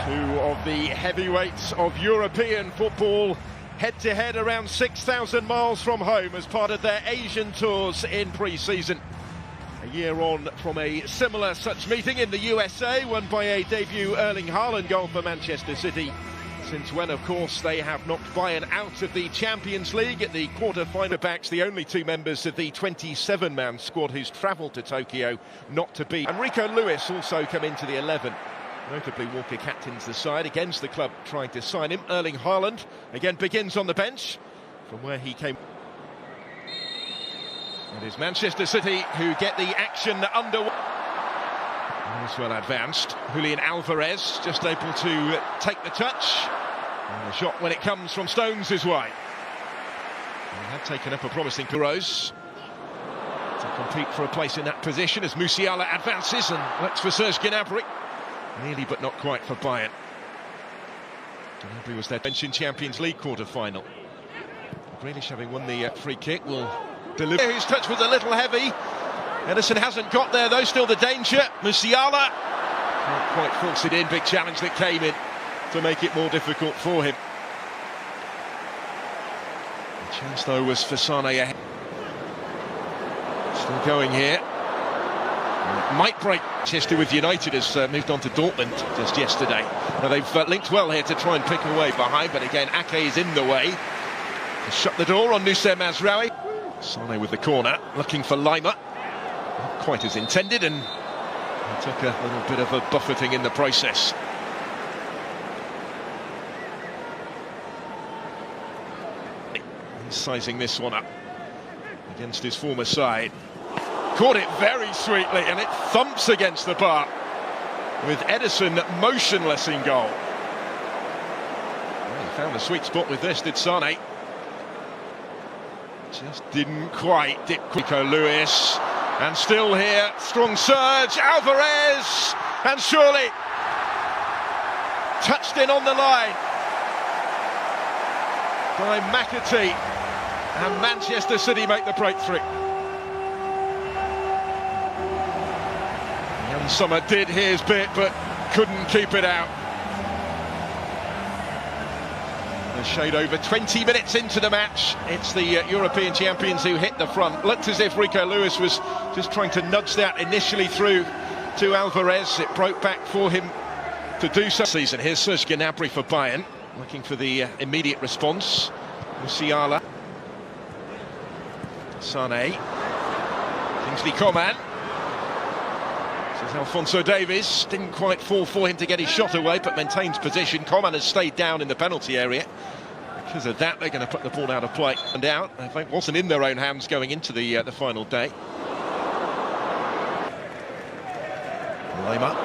Two of the heavyweights of European football head-to-head around 6,000 miles from home as part of their Asian tours in pre-season. A year on from a similar such meeting in the USA, won by a debut Erling Haaland goal for Manchester City. Since when, of course, they have knocked Bayern out of the Champions League at the quarter-final. Backs the only two members of the 27-man squad who's travelled to Tokyo not to beat. And Rico Lewis also come into the 11. Notably, Walker captains the side against the club trying to sign him. Erling Haaland again begins on the bench from where he came. It is Manchester City who get the action underway. As well advanced. Julian Alvarez just able to take the touch. And the shot when it comes from Stones is wide. He had taken up a promising Rose to compete for a place in that position as Musiala advances and looks for Serge Gnabry. Nearly but not quite for Bayern. Gnabry was their mentioned Champions League quarter-final. Grealish, having won the free kick, will deliver. His touch was a little heavy. Ederson hasn't got there though, still the danger. Musiala can't quite force it in. Big challenge that came in to make it more difficult for him. The chance though was for Sane ahead. Still going here. It might break. Manchester with United has moved on to Dortmund just yesterday. Now they've linked well here to try and pick away behind, but again Ake is in the way. To shut the door on Nusayr Mazraoui. Sane with the corner, looking for Lima. Not quite as intended, and he took a little bit of a buffeting in the process. He's sizing this one up against his former side. Caught it very sweetly, and it thumps against the bar, with Ederson motionless in goal. Well, he found a sweet spot with this, did Sane. Just didn't quite dip. Rico Lewis, and still here, strong surge, Alvarez, and surely touched in on the line by McAtee, and Manchester City make the breakthrough. Young Summer did his bit, but couldn't keep it out. A shade over 20 minutes into the match, it's the European champions who hit the front. Looked as if Rico Lewis was just trying to nudge that initially through to Alvarez. It broke back for him to do so. Season. Here's Serge Gnabry for Bayern, looking for the immediate response. Musiala, Sane, Kingsley Coman. This is Alphonso Davies. Didn't quite fall for him to get his shot away, but maintains position. Coman has stayed down in the penalty area. Because of that, they're going to put the ball out of play and out. I think it wasn't in their own hands going into the final day. Lima.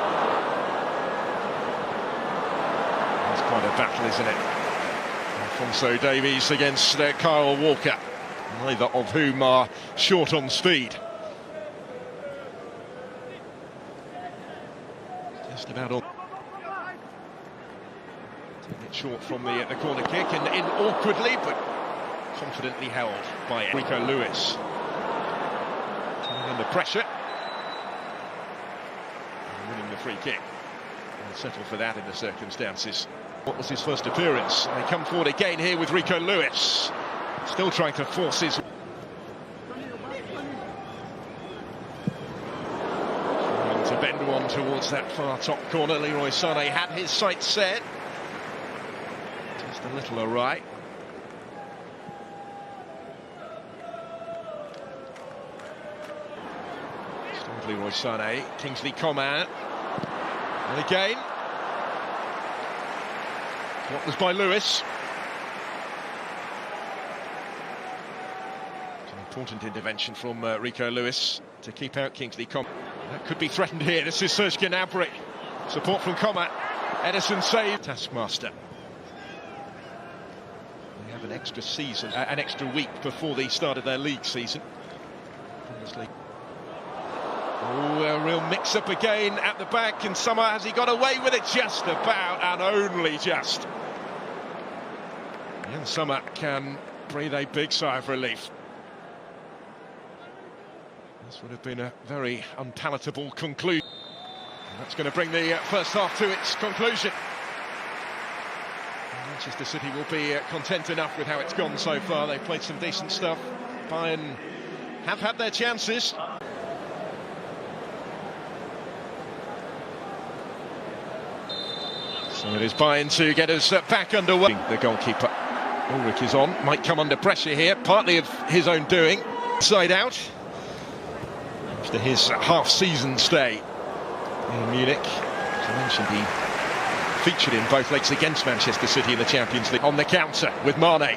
It's quite a battle, isn't it? Alphonso Davies against Kyle Walker, neither of whom are short on speed. Just about all. Taking it short from the corner kick and in awkwardly, but confidently held by Rico Lewis. Coming under pressure. And winning the free kick. And settled for that in the circumstances. What was his first appearance? They come forward again here with Rico Lewis. Still trying to force his... Trying to bend one towards that far top corner. Leroy Sané had his sights set. Just a little awry. Still Leroy Sané. Kingsley Coman. And again. What was by Lewis. It's an important intervention from Rico Lewis to keep out Kingsley Coman. That could be threatened here. This is Serge Gnabry. Support from Coman. Ederson saved. Taskmaster. They have an extra season, an extra week before the start of their league season. Oh, a real mix-up again at the back, and Summer, has he got away with it? Just about, and only just. And Summer can breathe a big sigh of relief. This would have been a very unpalatable conclusion. And that's going to bring the first half to its conclusion. Manchester City will be content enough with how it's gone so far. They've played some decent stuff. Bayern have had their chances. So it is Bayern to get us back underway. The goalkeeper, Ulrich, is on. Might come under pressure here, partly of his own doing. Side out. After his half-season stay in Munich. As I mentioned, he featured in both legs against Manchester City in the Champions League. On the counter with Mane.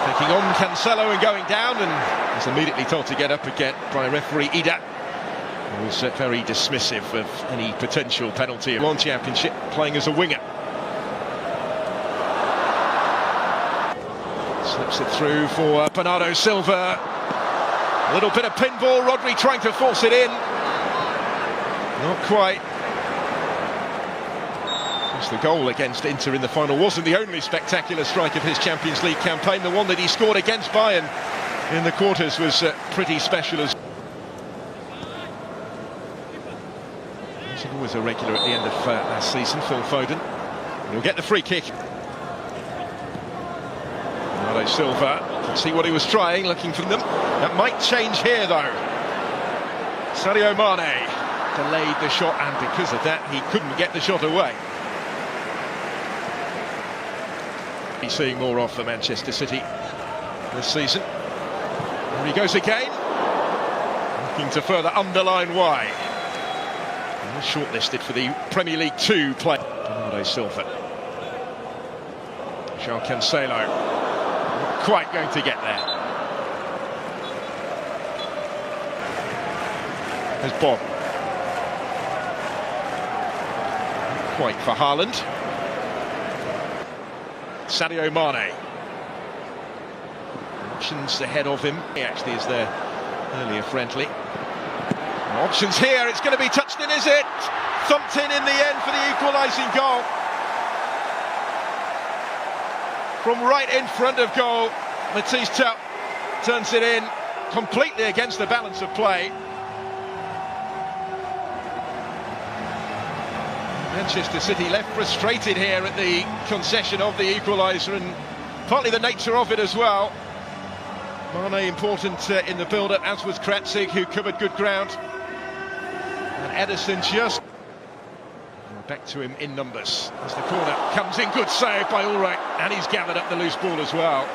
Taking on Cancelo and going down, and was immediately told to get up again by referee Ida, who was very dismissive of any potential penalty. One Championship, playing as a winger. Slips it through for Bernardo Silva. A little bit of pinball, Rodri trying to force it in. Not quite. The goal against Inter in the final wasn't the only spectacular strike of his Champions League campaign. The one that he scored against Bayern in the quarters was pretty special as he's always a regular at the end of last season, Phil Foden. He'll get the free kick. Bernardo Silva, can see what he was trying, looking for them. That might change here though. Sadio Mane delayed the shot, and because of that he couldn't get the shot away. He's seeing more of for Manchester City this season. There he goes again, looking to further underline why. Shortlisted for the Premier League 2 play. Bernardo Silva. João Cancelo. Not quite going to get there. There's Bob. Not quite for Haaland. Sadio Mane. Options ahead of him. He actually is there earlier friendly. Options here, it's going to be touched in, is it? Thumped in the end for the equalising goal. From right in front of goal, Matisse Tup turns it in, completely against the balance of play. Manchester City left frustrated here at the concession of the equaliser, and partly the nature of it as well. Mane important in the build-up, as was Kratzig, who covered good ground. And Edison just back to him in numbers as the corner comes in. Good save by Ulrich, and he's gathered up the loose ball as well.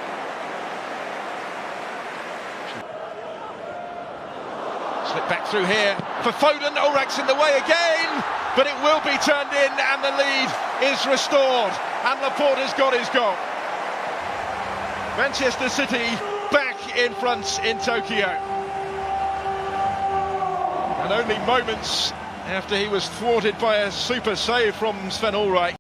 Slip back through here for Foden. Ulrich's in the way again, but it will be turned in, and the lead is restored, and Laporte has got his goal. Manchester City back in front in Tokyo. And only moments after he was thwarted by a super save from Sven Ulreich.